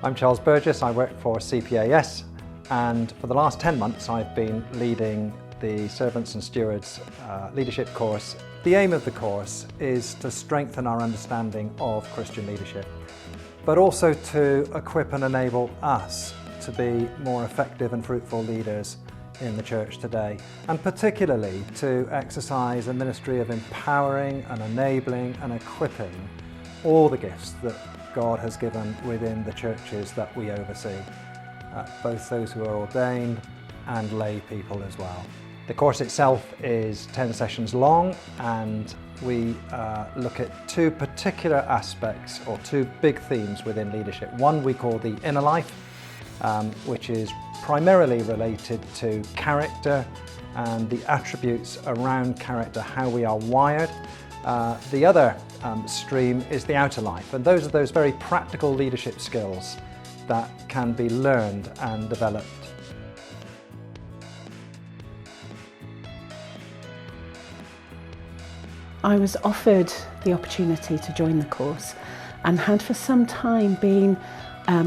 I'm Charles Burgess, I work for CPAS, and for the last 10 months I've been leading the Servants and Stewards leadership course. The aim of the course is to strengthen our understanding of Christian leadership, but also to equip and enable us to be more effective and fruitful leaders in the church today, and particularly to exercise a ministry of empowering and enabling and equipping all the gifts that God has given within the churches that we oversee, both those who are ordained and lay people as well. The course itself is 10 sessions long, and we look at two particular aspects or two big themes within leadership. One we call the inner life, which is primarily related to character and the attributes around character, how we are wired. The other stream is the outer life, and those are those very practical leadership skills that can be learned and developed. I was offered the opportunity to join the course and had for some time been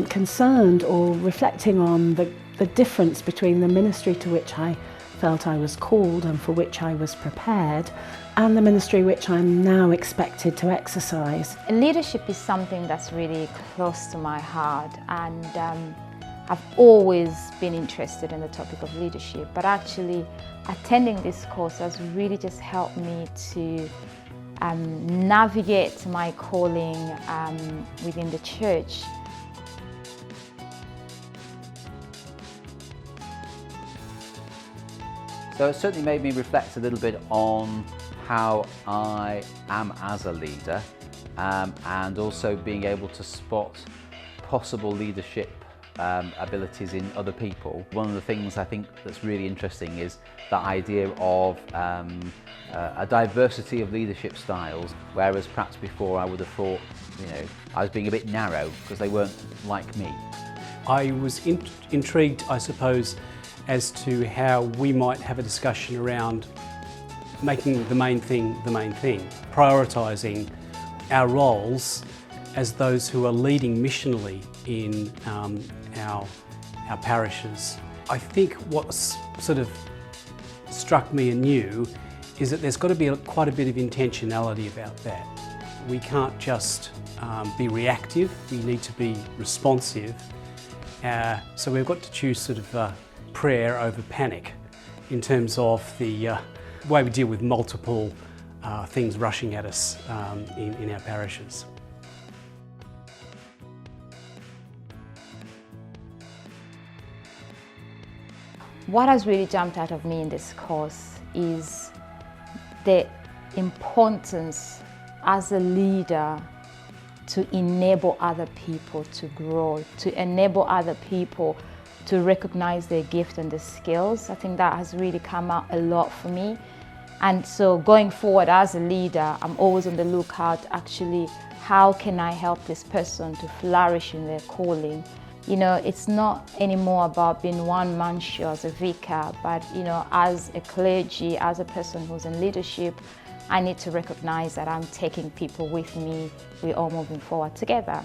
concerned or reflecting on the difference between the ministry to which I felt I was called and for which I was prepared, and the ministry which I'm now expected to exercise. Leadership is something that's really close to my heart, and I've always been interested in the topic of leadership, but actually attending this course has really just helped me to navigate my calling within the church. So it certainly made me reflect a little bit on how I am as a leader, and also being able to spot possible leadership abilities in other people. One of the things I think that's really interesting is that idea of a diversity of leadership styles, whereas perhaps before I would have thought, I was being a bit narrow because they weren't like me. I was intrigued, I suppose, as to how we might have a discussion around making the main thing, prioritising our roles as those who are leading missionally in our parishes. I think what's sort of struck me anew is that there's got to be quite a bit of intentionality about that. We can't just be reactive, we need to be responsive. So we've got to choose sort of prayer over panic in terms of the way we deal with multiple things rushing at us in our parishes. What has really jumped out of me in this course is the importance as a leader to enable other people to grow, to enable other people to recognize their gift and their skills. I think that has really come out a lot for me. And so going forward as a leader, I'm always on the lookout, actually, how can I help this person to flourish in their calling? It's not anymore about being one man show as a vicar, but as a clergy, as a person who's in leadership, I need to recognize that I'm taking people with me. We're all moving forward together.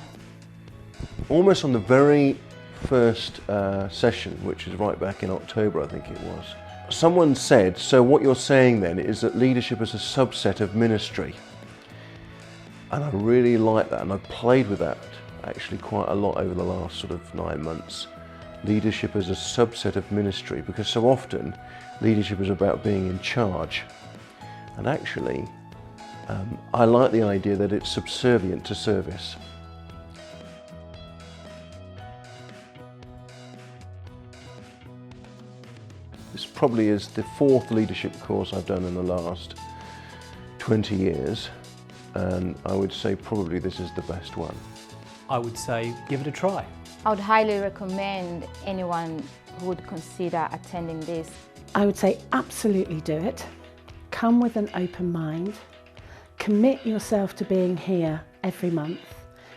Almost on the very first session, which is right back in October, I think it was, someone said, so what you're saying then is that leadership is a subset of ministry. And I really like that, and I've played with that actually quite a lot over the last sort of 9 months. Leadership as a subset of ministry, because so often leadership is about being in charge. And actually, I like the idea that it's subservient to service. This probably is the 4th leadership course I've done in the last 20 years, and I would say probably this is the best one. I would say give it a try. I would highly recommend anyone who would consider attending this. I would say absolutely do it. Come with an open mind. Commit yourself to being here every month,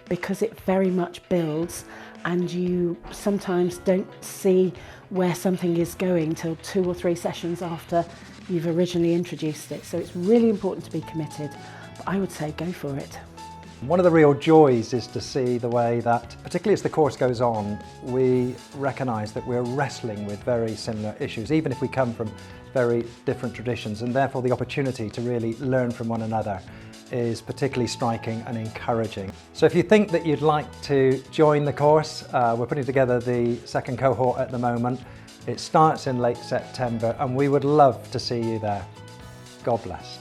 because it very much builds, and you sometimes don't see where something is going till 2 or 3 sessions after you've originally introduced it. So it's really important to be committed. But I would say go for it. One of the real joys is to see the way that, particularly as the course goes on, we recognise that we're wrestling with very similar issues, even if we come from very different traditions, and therefore the opportunity to really learn from one another is particularly striking and encouraging. So if you think that you'd like to join the course, we're putting together the second cohort at the moment. It starts in late September and we would love to see you there. God bless.